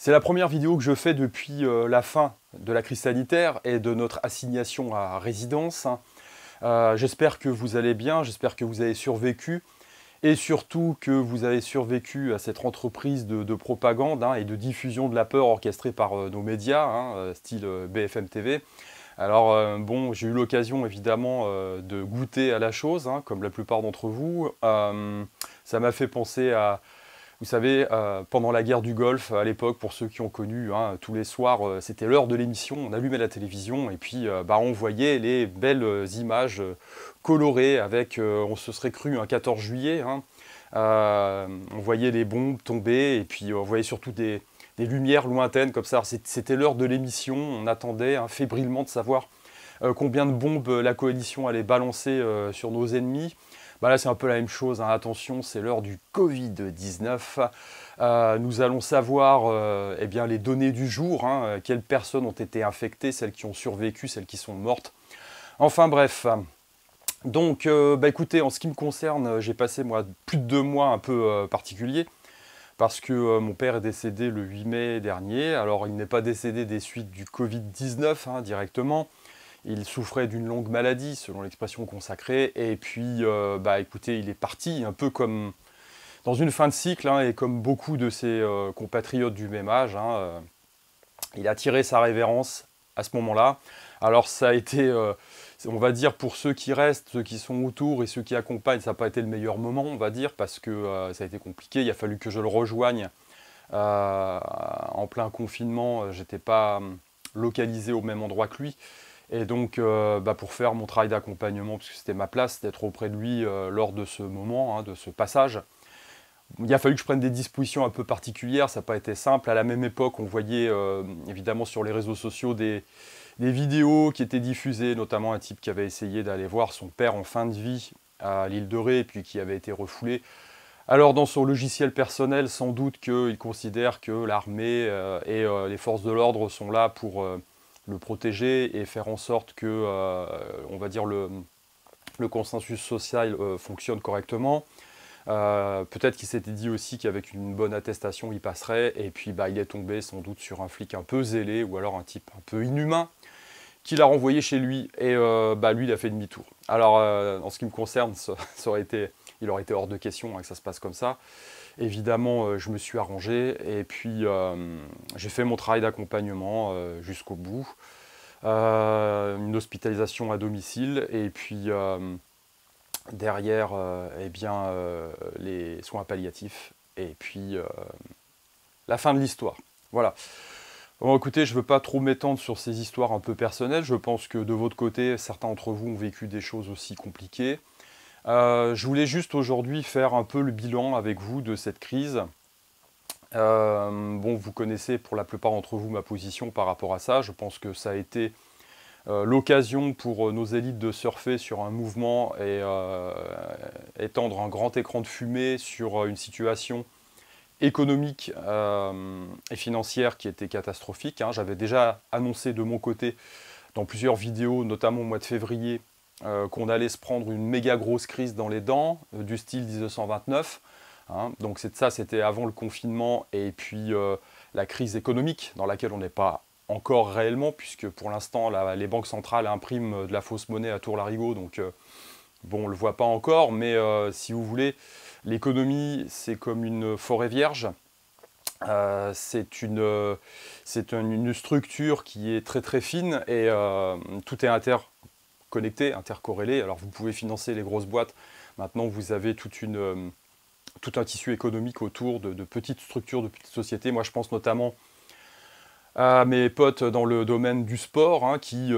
C'est la première vidéo que je fais depuis la fin de la crise sanitaire et de notre assignation à résidence. J'espère que vous allez bien, j'espère que vous avez survécu et surtout que vous avez survécu à cette entreprise de propagande et de diffusion de la peur orchestrée par nos médias, style BFM TV. Alors bon, j'ai eu l'occasion évidemment de goûter à la chose, comme la plupart d'entre vous. Ça m'a fait penser à, vous savez, pendant la guerre du Golfe, à l'époque, pour ceux qui ont connu, tous les soirs, c'était l'heure de l'émission, on allumait la télévision et puis on voyait les belles images colorées avec, on se serait cru un 14 juillet, on voyait les bombes tomber et puis on voyait surtout des lumières lointaines comme ça. C'était l'heure de l'émission, on attendait fébrilement de savoir combien de bombes la coalition allait balancer sur nos ennemis. Là, c'est un peu la même chose. Attention, c'est l'heure du Covid-19. Nous allons savoir eh bien, les données du jour. Quelles personnes ont été infectées, celles qui ont survécu, celles qui sont mortes. Enfin bref. Donc, écoutez, en ce qui me concerne, j'ai passé moi plus de 2 mois un peu particuliers. Parce que mon père est décédé le 8 mai dernier. Alors, il n'est pas décédé des suites du Covid-19 directement. Il souffrait d'une longue maladie, selon l'expression consacrée, et puis, écoutez, il est parti, un peu comme dans une fin de cycle, et comme beaucoup de ses compatriotes du même âge, il a tiré sa révérence à ce moment-là. Alors ça a été, on va dire, pour ceux qui restent, ceux qui sont autour et ceux qui accompagnent, ça n'a pas été le meilleur moment, on va dire, parce que ça a été compliqué. Il a fallu que je le rejoigne en plein confinement. J'étais pas localisé au même endroit que lui. Et donc, pour faire mon travail d'accompagnement, puisque c'était ma place d'être auprès de lui lors de ce moment, de ce passage, il a fallu que je prenne des dispositions un peu particulières, ça n'a pas été simple. À la même époque, on voyait évidemment sur les réseaux sociaux des vidéos qui étaient diffusées, notamment un type qui avait essayé d'aller voir son père en fin de vie à l'île de Ré, et puis qui avait été refoulé. Alors dans son logiciel personnel, sans doute qu'il considère que l'armée et les forces de l'ordre sont là pour le protéger et faire en sorte que, on va dire, le consensus social fonctionne correctement. Peut-être qu'il s'était dit aussi qu'avec une bonne attestation, il passerait. Et puis, il est tombé sans doute sur un flic un peu zélé ou alors un type un peu inhumain qui l'a renvoyé chez lui. Et lui, il a fait demi-tour. Alors, en ce qui me concerne, il aurait été hors de question que ça se passe comme ça. Évidemment, je me suis arrangé et puis j'ai fait mon travail d'accompagnement jusqu'au bout. Une hospitalisation à domicile et puis derrière les soins palliatifs et puis la fin de l'histoire. Voilà. Bon, écoutez, je ne veux pas trop m'étendre sur ces histoires un peu personnelles. Je pense que de votre côté, certains d'entre vous ont vécu des choses aussi compliquées. Je voulais juste aujourd'hui faire un peu le bilan avec vous de cette crise. Vous connaissez pour la plupart d'entre vous ma position par rapport à ça. Je pense que ça a été l'occasion pour nos élites de surfer sur un mouvement et étendre un grand écran de fumée sur une situation économique et financière qui était catastrophique. J'avais déjà annoncé de mon côté dans plusieurs vidéos, notamment au mois de février, qu'on allait se prendre une méga grosse crise dans les dents, du style 1929. Donc ça, c'était avant le confinement et puis la crise économique dans laquelle on n'est pas encore réellement, puisque pour l'instant, les banques centrales impriment de la fausse monnaie à tour-larigot, donc on ne le voit pas encore, mais si vous voulez, l'économie, c'est comme une forêt vierge. C'est une structure qui est très très fine et tout est interconnecté, intercorrélé. Alors vous pouvez financer les grosses boîtes. Maintenant, vous avez tout un tissu économique autour de petites structures, de petites sociétés. Moi, je pense notamment à mes potes dans le domaine du sport, qui,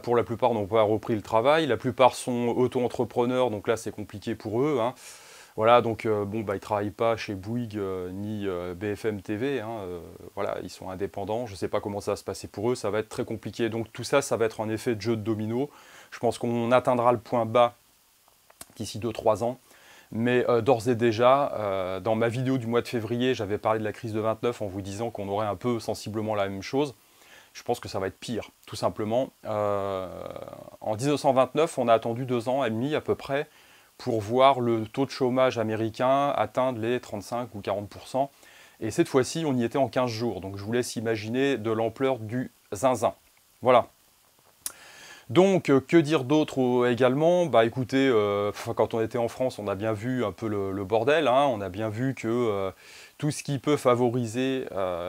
pour la plupart, n'ont pas repris le travail. La plupart sont auto-entrepreneurs, donc là, c'est compliqué pour eux. Voilà, donc, ils ne travaillent pas chez Bouygues ni BFM TV. Voilà, ils sont indépendants. Je ne sais pas comment ça va se passer pour eux. Ça va être très compliqué. Donc, tout ça, ça va être un effet de jeu de domino. Je pense qu'on atteindra le point bas d'ici 2-3 ans. Mais d'ores et déjà, dans ma vidéo du mois de février, j'avais parlé de la crise de 29 en vous disant qu'on aurait un peu sensiblement la même chose. Je pense que ça va être pire, tout simplement. En 1929, on a attendu 2 ans et demi à peu près pour voir le taux de chômage américain atteindre les 35 ou 40%. Et cette fois-ci, on y était en 15 jours. Donc je vous laisse imaginer de l'ampleur du zinzin. Voilà. Donc, que dire d'autre également? Bah écoutez, quand on était en France, on a bien vu un peu le bordel, hein. On a bien vu que tout ce qui peut favoriser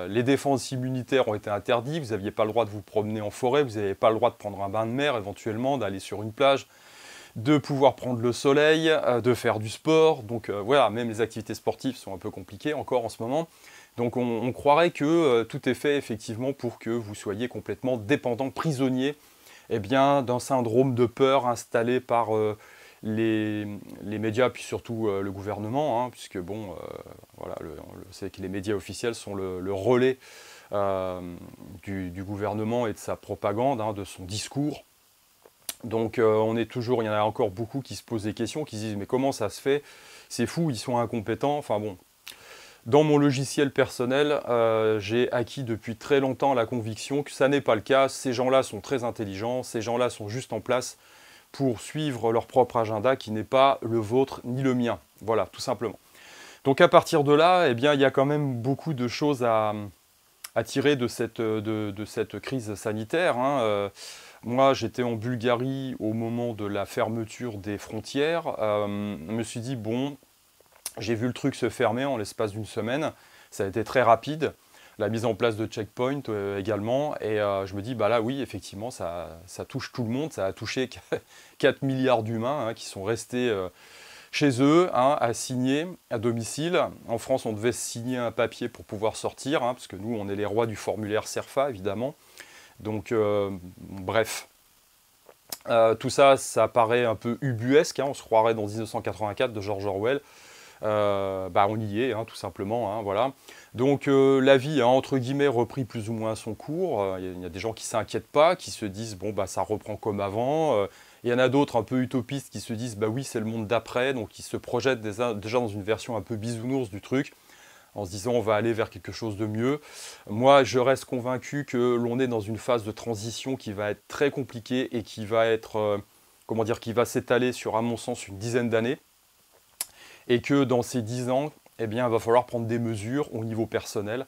les défenses immunitaires ont été interdits. Vous n'aviez pas le droit de vous promener en forêt, vous n'avez pas le droit de prendre un bain de mer, éventuellement, d'aller sur une plage, de pouvoir prendre le soleil, de faire du sport. Donc voilà, même les activités sportives sont un peu compliquées encore en ce moment. Donc on croirait que tout est fait effectivement pour que vous soyez complètement dépendant, prisonnier, eh bien, d'un syndrome de peur installé par les médias, puis surtout le gouvernement, hein, puisque bon, voilà, c'est que les médias officiels sont le relais du gouvernement et de sa propagande, hein, de son discours. Donc on est toujours, il y en a encore beaucoup qui se posent des questions, qui se disent mais comment ça se fait? C'est fou, ils sont incompétents. Enfin bon, dans mon logiciel personnel, j'ai acquis depuis très longtemps la conviction que ça n'est pas le cas. Ces gens-là sont très intelligents, ces gens-là sont juste en place pour suivre leur propre agenda qui n'est pas le vôtre ni le mien. Voilà, tout simplement. Donc à partir de là, eh bien, il y a quand même beaucoup de choses à tirer de cette crise sanitaire, hein. Moi, j'étais en Bulgarie au moment de la fermeture des frontières. Je me suis dit, bon, j'ai vu le truc se fermer en l'espace d'une semaine. Ça a été très rapide. La mise en place de checkpoint également. Et je me dis, bah là, oui, effectivement, ça touche tout le monde. Ça a touché 4 milliards d'humains, hein, qui sont restés chez eux, hein, à signer à domicile. En France, on devait signer un papier pour pouvoir sortir, hein, parce que nous, on est les rois du formulaire CERFA, évidemment. Donc, bref. Tout ça, ça paraît un peu ubuesque, hein, on se croirait dans 1984 de George Orwell. Bah on y est, hein, tout simplement, hein, voilà. Donc la vie a entre guillemets repris plus ou moins son cours. Il y a des gens qui ne s'inquiètent pas, qui se disent bon bah ça reprend comme avant. Il y en a d'autres un peu utopistes qui se disent bah oui c'est le monde d'après, donc ils se projettent déjà dans une version un peu bisounours du truc, en se disant on va aller vers quelque chose de mieux. Moi je reste convaincu que l'on est dans une phase de transition qui va être très compliquée et qui va être, comment dire, qui va s'étaler sur à mon sens une dizaine d'années. Et que dans ces 10 ans, eh bien, il va falloir prendre des mesures au niveau personnel,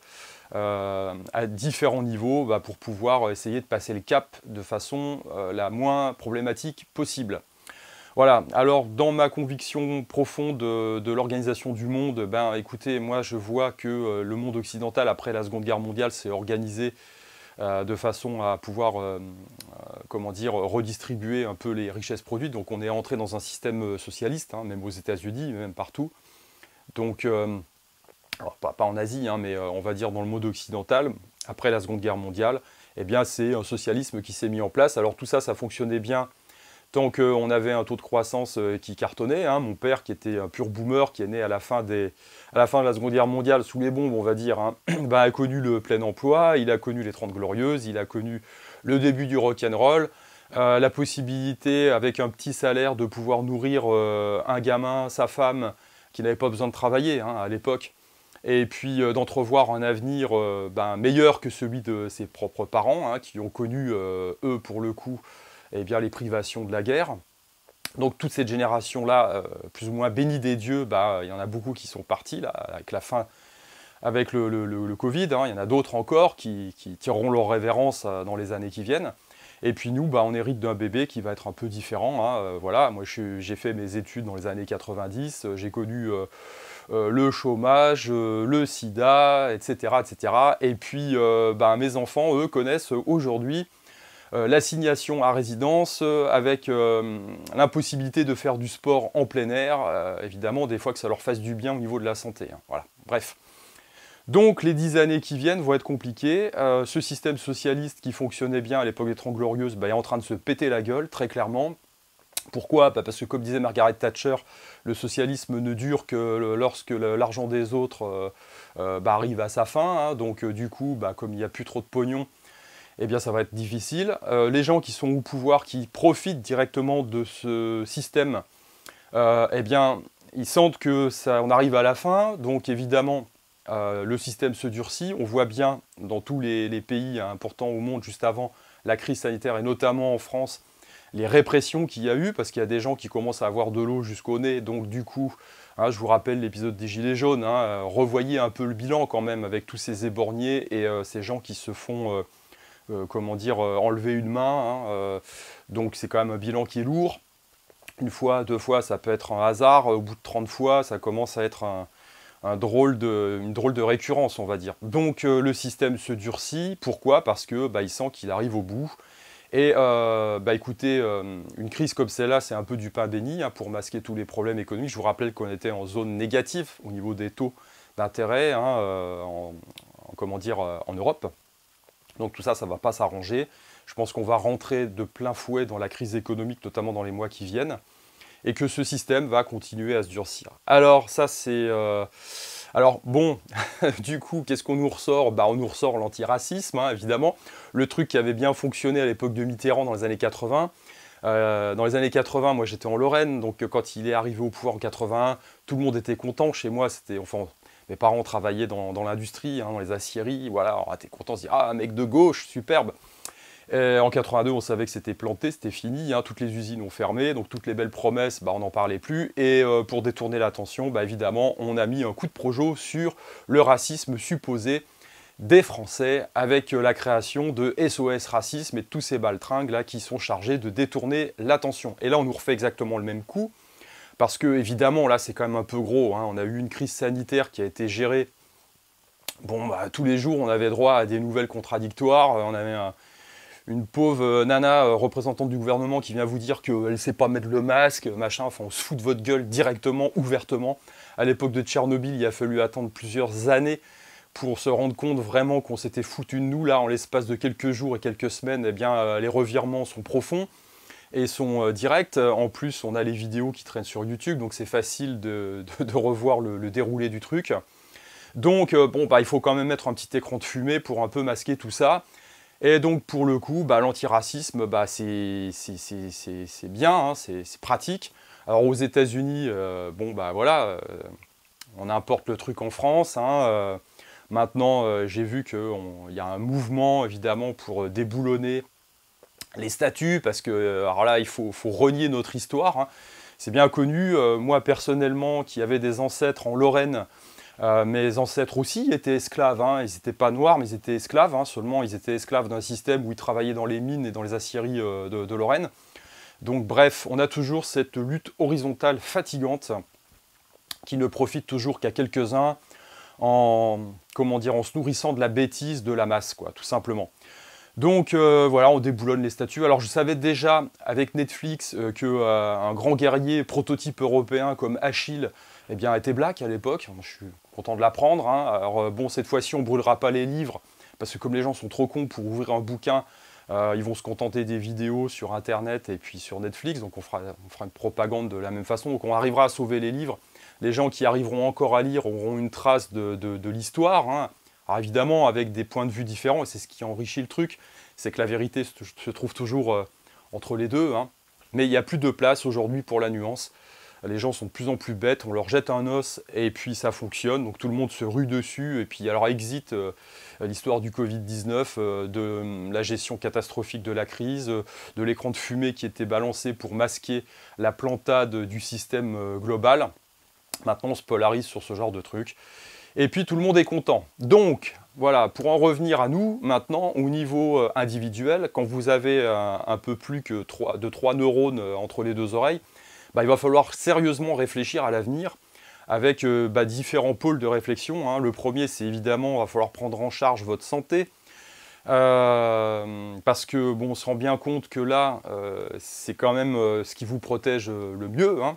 à différents niveaux, bah, pour pouvoir essayer de passer le cap de façon la moins problématique possible. Voilà, alors dans ma conviction profonde de l'organisation du monde, ben, écoutez, moi je vois que le monde occidental, après la Seconde Guerre mondiale, s'est organisé de façon à pouvoir comment dire, redistribuer un peu les richesses produites. Donc on est entré dans un système socialiste, hein, même aux États-Unis, même partout. Donc, alors pas en Asie, hein, mais on va dire dans le monde occidental, après la Seconde Guerre mondiale, eh bien c'est un socialisme qui s'est mis en place. Alors tout ça, ça fonctionnait bien tant qu'on avait un taux de croissance qui cartonnait, hein. Mon père, qui était un pur boomer, qui est né à la fin de la Seconde Guerre mondiale, sous les bombes, on va dire, hein, bah, a connu le plein emploi, il a connu les 30 Glorieuses, il a connu le début du rock'n'roll, la possibilité, avec un petit salaire, de pouvoir nourrir un gamin, sa femme, qui n'avait pas besoin de travailler, hein, à l'époque, et puis d'entrevoir un avenir ben, meilleur que celui de ses propres parents, hein, qui ont connu, eux, pour le coup, eh bien, les privations de la guerre. Donc toute cette génération-là, plus ou moins bénie des dieux, bah, il y en a beaucoup qui sont partis là, avec la fin, avec le Covid, hein. Il y en a d'autres encore qui tireront leur révérence dans les années qui viennent. Et puis nous, bah, on hérite d'un bébé qui va être un peu différent, hein. Voilà, moi j'ai fait mes études dans les années 90, j'ai connu le chômage, le sida, etc., etc. Et puis bah, mes enfants, eux, connaissent aujourd'hui l'assignation à résidence avec l'impossibilité de faire du sport en plein air, évidemment, des fois que ça leur fasse du bien au niveau de la santé, hein. Voilà, bref. Donc les 10 années qui viennent vont être compliquées. Ce système socialiste qui fonctionnait bien à l'époque des 30 Glorieuses, bah, est en train de se péter la gueule, très clairement. Pourquoi? Bah, parce que, comme disait Margaret Thatcher, le socialisme ne dure que lorsque l'argent des autres bah, arrive à sa fin, hein. Donc du coup, bah, comme il n'y a plus trop de pognon, eh bien ça va être difficile. Les gens qui sont au pouvoir, qui profitent directement de ce système, eh bien ils sentent que on arrive à la fin, donc évidemment le système se durcit. On voit bien dans tous les pays importants au monde juste avant la crise sanitaire, et notamment en France, les répressions qu'il y a eu, parce qu'il y a des gens qui commencent à avoir de l'eau jusqu'au nez, donc du coup Hein, je vous rappelle l'épisode des Gilets jaunes, hein, revoyez un peu le bilan quand même avec tous ces éborgnés et ces gens qui se font, comment dire, enlever une main. Hein, donc c'est quand même un bilan qui est lourd. Une fois, deux fois, ça peut être un hasard. Au bout de 30 fois, ça commence à être une drôle de récurrence, on va dire. Donc le système se durcit. Pourquoi? Parce que il sent qu'il arrive au bout. Et écoutez, une crise comme celle-là, c'est un peu du pain béni hein, pour masquer tous les problèmes économiques. Je vous rappelle qu'on était en zone négative au niveau des taux d'intérêt hein, comment dire, en Europe. Donc tout ça, ça ne va pas s'arranger. Je pense qu'on va rentrer de plein fouet dans la crise économique, notamment dans les mois qui viennent, et que ce système va continuer à se durcir. Alors ça, c'est... Alors bon, du coup, qu'est-ce qu'on nous ressort? On nous ressort l'antiracisme, hein, évidemment. Le truc qui avait bien fonctionné à l'époque de Mitterrand dans les années 80. Dans les années 80, moi j'étais en Lorraine, donc quand il est arrivé au pouvoir en 81, tout le monde était content. Chez moi, c'était... Enfin, mes parents travaillaient dans l'industrie, hein, dans les aciéries. Voilà, on était content, on se dit « Ah, mec de gauche, superbe !» En 82, on savait que c'était planté, c'était fini, hein, toutes les usines ont fermé, donc toutes les belles promesses, on n'en parlait plus. Et pour détourner l'attention, évidemment, on a mis un coup de projo sur le racisme supposé des Français avec la création de SOS Racisme et de tous ces baltringues là qui sont chargés de détourner l'attention. Et là, on nous refait exactement le même coup, parce que évidemment, là, c'est quand même un peu gros. Hein, on a eu une crise sanitaire qui a été gérée. Bon, tous les jours, on avait droit à des nouvelles contradictoires. On avait une pauvre nana représentante du gouvernement qui vient vous dire qu'elle ne sait pas mettre le masque, machin, enfin on se fout de votre gueule directement, ouvertement. À l'époque de Tchernobyl, il a fallu attendre plusieurs années pour se rendre compte vraiment qu'on s'était foutu de nous. Là, en l'espace de quelques jours et quelques semaines, les revirements sont profonds et sont directs. En plus, on a les vidéos qui traînent sur YouTube, donc c'est facile de revoir le déroulé du truc. Donc, il faut quand même mettre un petit écran de fumée pour un peu masquer tout ça. Et donc pour le coup, l'antiracisme, c'est bien, hein, c'est pratique. Alors aux États-Unis, voilà, on importe le truc en France. Hein, maintenant, j'ai vu qu'il y a un mouvement évidemment pour déboulonner les statues, parce que alors là, il faut renier notre histoire. Hein. C'est bien connu. Moi personnellement, qui avais des ancêtres en Lorraine. Mes ancêtres aussi étaient esclaves, hein. Ils n'étaient pas noirs, mais ils étaient esclaves, hein. Seulement ils étaient esclaves d'un système où ils travaillaient dans les mines et dans les aciéries de Lorraine. Donc bref, on a toujours cette lutte horizontale fatigante qui ne profite toujours qu'à quelques-uns en se nourrissant de la bêtise de la masse, quoi, tout simplement. Donc voilà, on déboulonne les statues. Alors je savais déjà avec Netflix qu'un grand guerrier prototype européen comme Achille était black à l'époque. Je suis content de l'apprendre. Hein. Alors cette fois-ci, on ne brûlera pas les livres, parce que comme les gens sont trop cons pour ouvrir un bouquin, ils vont se contenter des vidéos sur Internet et puis sur Netflix. Donc on fera une propagande de la même façon. Donc on arrivera à sauver les livres. Les gens qui arriveront encore à lire auront une trace de l'histoire. Hein. Alors évidemment, avec des points de vue différents, et c'est ce qui enrichit le truc, c'est que la vérité se trouve toujours entre les deux. Hein. Mais il n'y a plus de place aujourd'hui pour la nuance. Les gens sont de plus en plus bêtes, on leur jette un os et puis ça fonctionne, donc tout le monde se rue dessus. Et puis alors exit l'histoire du Covid-19, de la gestion catastrophique de la crise, de l'écran de fumée qui était balancé pour masquer la plantade du système global. Maintenant on se polarise sur ce genre de trucs. Et puis tout le monde est content. Donc voilà, pour en revenir à nous, maintenant, au niveau individuel, quand vous avez un peu plus que 3 neurones entre les deux oreilles, il va falloir sérieusement réfléchir à l'avenir avec différents pôles de réflexion. Hein. Le premier, c'est évidemment, il va falloir prendre en charge votre santé. Parce que, on se rend bien compte que là, c'est quand même ce qui vous protège le mieux. Hein.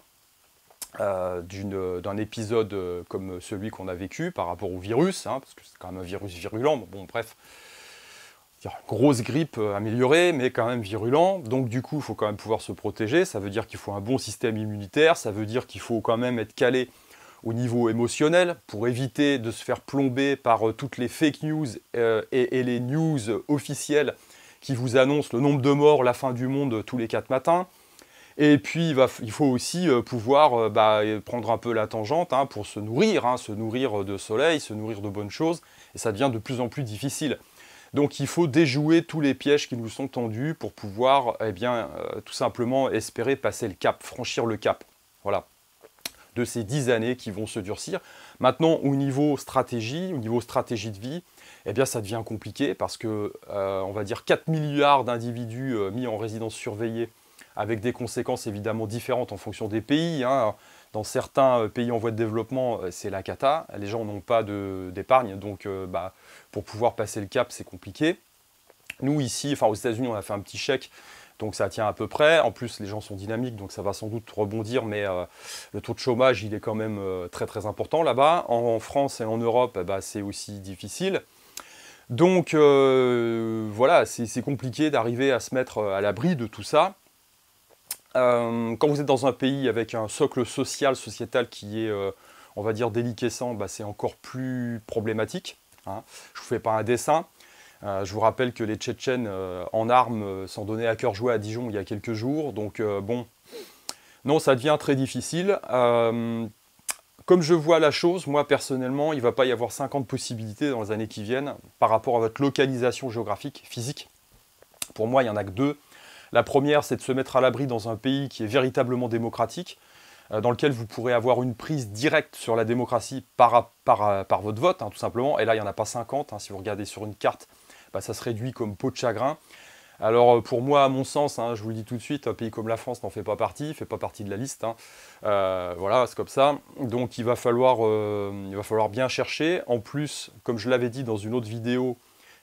D'un épisode comme celui qu'on a vécu par rapport au virus, hein, parce que c'est quand même un virus virulent, bref, grosse grippe améliorée, mais quand même virulent, donc du coup il faut quand même pouvoir se protéger, ça veut dire qu'il faut un bon système immunitaire, ça veut dire qu'il faut quand même être calé au niveau émotionnel, pour éviter de se faire plomber par toutes les fake news et les news officielles qui vous annoncent le nombre de morts, la fin du monde tous les 4 matins. Et puis, il faut aussi pouvoir prendre un peu la tangente hein, pour se nourrir de soleil, se nourrir de bonnes choses, et ça devient de plus en plus difficile. Donc, il faut déjouer tous les pièges qui nous sont tendus pour pouvoir, tout simplement, espérer passer le cap, franchir le cap. Voilà. de ces 10 années qui vont se durcir. Maintenant, au niveau stratégie de vie, eh bien, ça devient compliqué parce que, on va dire, 4 milliards d'individus mis en résidence surveillée avec des conséquences évidemment différentes en fonction des pays. Hein. Dans certains pays en voie de développement, c'est la cata. Les gens n'ont pas d'épargne, donc pour pouvoir passer le cap, c'est compliqué. Nous, ici, enfin aux États-Unis, on a fait un petit chèque, donc ça tient à peu près. En plus, les gens sont dynamiques, donc ça va sans doute rebondir, mais le taux de chômage, il est quand même très très important là-bas. En France et en Europe, c'est aussi difficile. Donc voilà, c'est compliqué d'arriver à se mettre à l'abri de tout ça. Quand vous êtes dans un pays avec un socle sociétal qui est, on va dire, déliquescent, c'est encore plus problématique. Hein. Je ne vous fais pas un dessin. Je vous rappelle que les Tchétchènes en armes s'en donnaient à cœur joie à Dijon il y a quelques jours. Donc bon, non, ça devient très difficile. Comme je vois la chose, moi personnellement, il ne va pas y avoir 50 possibilités dans les années qui viennent par rapport à votre localisation géographique, physique. Pour moi, il n'y en a que deux. La première, c'est de se mettre à l'abri dans un pays qui est véritablement démocratique, dans lequel vous pourrez avoir une prise directe sur la démocratie par votre vote, hein, tout simplement. Et là, il n'y en a pas 50. Hein, si vous regardez sur une carte, ça se réduit comme peau de chagrin. Alors pour moi, à mon sens, hein, je vous le dis tout de suite, un pays comme la France n'en fait pas partie, fait pas partie de la liste. Hein. Voilà, c'est comme ça. Donc il va falloir bien chercher. En plus, comme je l'avais dit dans une autre vidéo,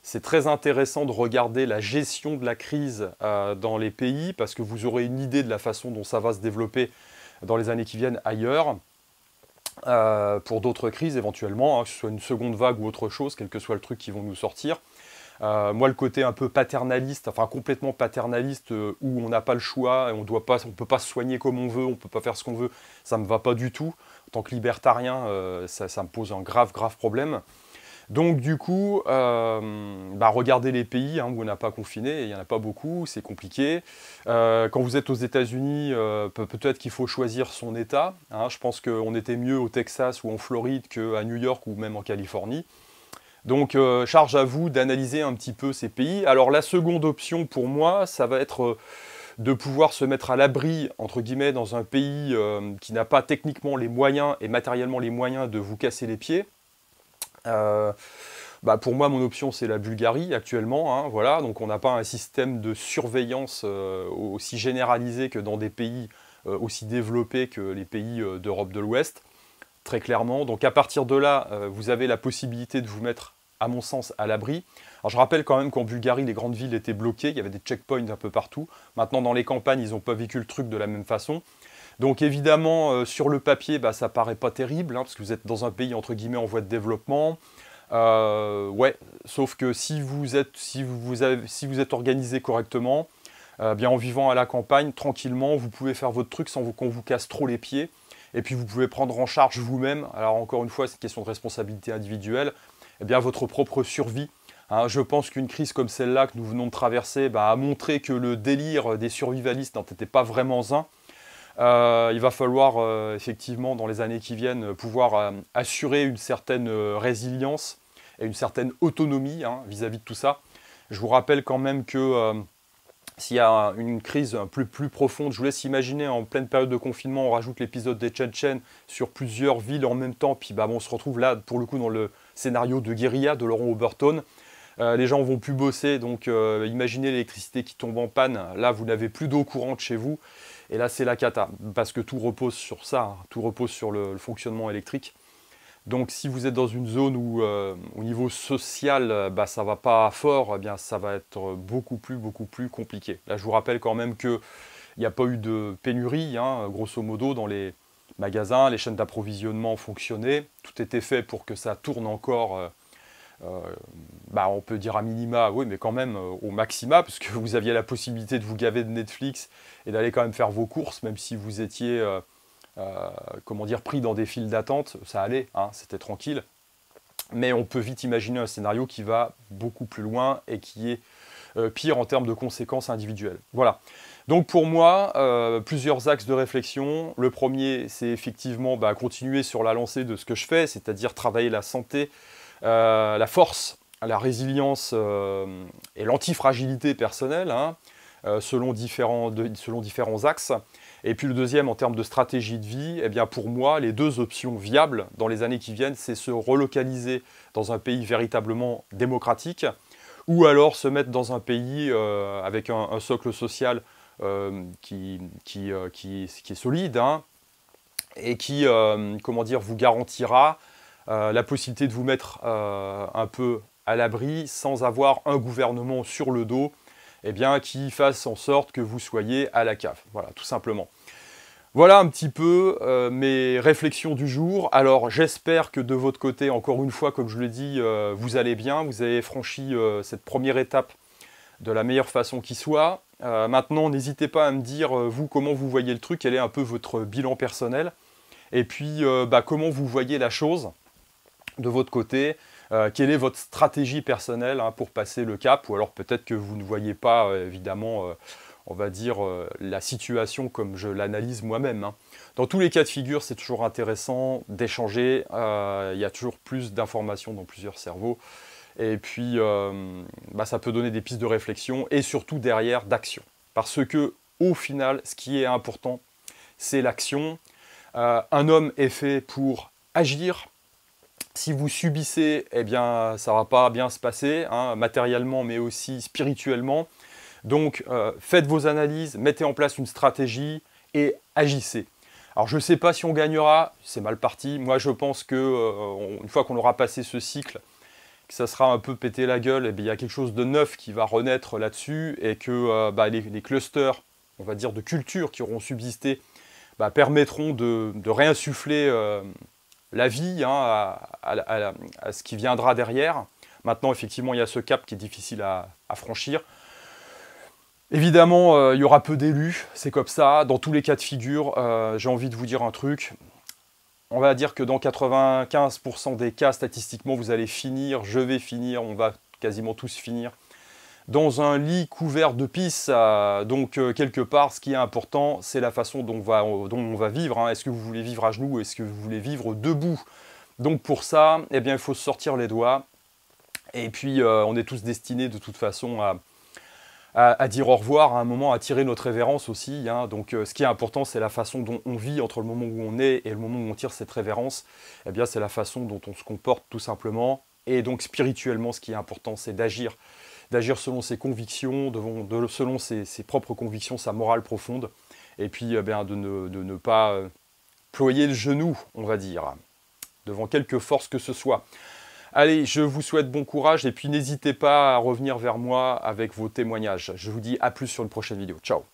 c'est très intéressant de regarder la gestion de la crise dans les pays, parce que vous aurez une idée de la façon dont ça va se développer dans les années qui viennent ailleurs, pour d'autres crises éventuellement, hein, que ce soit une seconde vague ou autre chose, quel que soit le truc qui vont nous sortir. Moi, le côté un peu paternaliste, enfin complètement paternaliste, où on n'a pas le choix, et on ne peut pas se soigner comme on veut, on ne peut pas faire ce qu'on veut, ça ne me va pas du tout. En tant que libertarien, ça me pose un grave problème. Donc du coup, regardez les pays où on n'a pas confiné, il n'y en a pas beaucoup, c'est compliqué. Quand vous êtes aux États-Unis, peut-être qu'il faut choisir son État. Hein. Je pense qu'on était mieux au Texas ou en Floride qu'à New York ou même en Californie. Donc charge à vous d'analyser un petit peu ces pays. Alors la seconde option pour moi, ça va être de pouvoir se mettre à l'abri, entre guillemets, dans un pays qui n'a pas techniquement les moyens et matériellement les moyens de vous casser les pieds. Pour moi, mon option, c'est la Bulgarie actuellement. Hein, voilà. Donc on n'a pas un système de surveillance aussi généralisé que dans des pays aussi développés que les pays d'Europe de l'Ouest. Très clairement. Donc à partir de là, vous avez la possibilité de vous mettre, à mon sens, à l'abri. Alors je rappelle quand même qu'en Bulgarie, les grandes villes étaient bloquées, il y avait des checkpoints un peu partout. Maintenant, dans les campagnes, ils n'ont pas vécu le truc de la même façon. Donc évidemment, sur le papier, ça paraît pas terrible, hein, parce que vous êtes dans un pays, entre guillemets, en voie de développement. Ouais, sauf que si vous êtes organisé correctement, bien en vivant à la campagne, tranquillement, vous pouvez faire votre truc sans qu'on vous casse trop les pieds. Et puis vous pouvez prendre en charge vous-même, alors encore une fois, c'est une question de responsabilité individuelle, votre propre survie. Hein, je pense qu'une crise comme celle-là que nous venons de traverser a montré que le délire des survivalistes n'était pas vraiment un. Il va falloir effectivement, dans les années qui viennent, pouvoir assurer une certaine résilience et une certaine autonomie vis-à-vis de tout ça. Je vous rappelle quand même que s'il y a une crise plus profonde, je vous laisse imaginer en pleine période de confinement, on rajoute l'épisode des Tchétchènes sur plusieurs villes en même temps, puis on se retrouve là pour le coup dans le scénario de guérilla de Laurent Oberton. Les gens vont plus bosser, donc imaginez l'électricité qui tombe en panne, là vous n'avez plus d'eau courante chez vous, et là c'est la cata, parce que tout repose sur ça, hein, tout repose sur le fonctionnement électrique. Donc si vous êtes dans une zone où au niveau social ça va pas fort, ça va être beaucoup plus compliqué. Là je vous rappelle quand même qu'il n'y a pas eu de pénurie, hein, grosso modo dans les magasins, les chaînes d'approvisionnement fonctionnaient, tout était fait pour que ça tourne encore, on peut dire à minima, oui mais quand même au maxima, parce que vous aviez la possibilité de vous gaver de Netflix et d'aller quand même faire vos courses, même si vous étiez pris dans des files d'attente, ça allait, hein, c'était tranquille. Mais on peut vite imaginer un scénario qui va beaucoup plus loin et qui est pire en termes de conséquences individuelles. Voilà. Donc pour moi, plusieurs axes de réflexion. Le premier, c'est effectivement continuer sur la lancée de ce que je fais, c'est-à-dire travailler la santé, la force, la résilience et l'antifragilité personnelle, hein, selon différents axes. Et puis le deuxième, en termes de stratégie de vie, eh bien pour moi, les deux options viables dans les années qui viennent, c'est se relocaliser dans un pays véritablement démocratique, ou alors se mettre dans un pays avec un socle social qui est solide, hein, et qui, comment dire, vous garantira la possibilité de vous mettre un peu à l'abri sans avoir un gouvernement sur le dos, eh bien, qui fasse en sorte que vous soyez à la cave. Voilà, tout simplement. Voilà un petit peu mes réflexions du jour. Alors, j'espère que de votre côté, encore une fois, comme je l'ai dit, vous allez bien. Vous avez franchi cette première étape de la meilleure façon qui soit. Maintenant, n'hésitez pas à me dire, vous, comment vous voyez le truc, quel est un peu votre bilan personnel. Et puis, comment vous voyez la chose de votre côté. Quelle est votre stratégie personnelle hein, pour passer le cap, ou alors peut-être que vous ne voyez pas, évidemment, on va dire, la situation comme je l'analyse moi-même. Hein. Dans tous les cas de figure, c'est toujours intéressant d'échanger, il y a toujours plus d'informations dans plusieurs cerveaux, et puis ça peut donner des pistes de réflexion, et surtout derrière d'action. Parce que, au final, ce qui est important, c'est l'action. Un homme est fait pour agir. Si vous subissez, eh bien, ça ne va pas bien se passer, hein, matériellement, mais aussi spirituellement. Donc, faites vos analyses, mettez en place une stratégie et agissez. Alors, je ne sais pas si on gagnera, c'est mal parti. Moi, je pense que une fois qu'on aura passé ce cycle, que ça sera un peu pété la gueule, eh bien, il y a quelque chose de neuf qui va renaître là-dessus et que les clusters, on va dire, de culture qui auront subsisté permettront de réinsuffler la vie hein, à ce qui viendra derrière. Maintenant, effectivement, il y a ce cap qui est difficile à franchir. Évidemment, il y aura peu d'élus, c'est comme ça. Dans tous les cas de figure, j'ai envie de vous dire un truc. On va dire que dans 95% des cas, statistiquement, vous allez finir, je vais finir, on va quasiment tous finir dans un lit couvert de pisse. Donc, quelque part, ce qui est important, c'est la façon dont on va vivre. Hein. Est-ce que vous voulez vivre à genoux ou est-ce que vous voulez vivre debout? Donc, pour ça, eh bien, il faut se sortir les doigts. Et puis, on est tous destinés, de toute façon, à dire au revoir à un moment, à tirer notre révérence aussi. Hein. Donc, ce qui est important, c'est la façon dont on vit entre le moment où on est et le moment où on tire cette révérence. Eh bien, c'est la façon dont on se comporte, tout simplement. Et donc, spirituellement, ce qui est important, c'est d'agir selon ses convictions, selon ses propres convictions, sa morale profonde, et puis de ne pas ployer le genou, on va dire, devant quelque force que ce soit. Allez, je vous souhaite bon courage, et puis n'hésitez pas à revenir vers moi avec vos témoignages. Je vous dis à plus sur une prochaine vidéo. Ciao!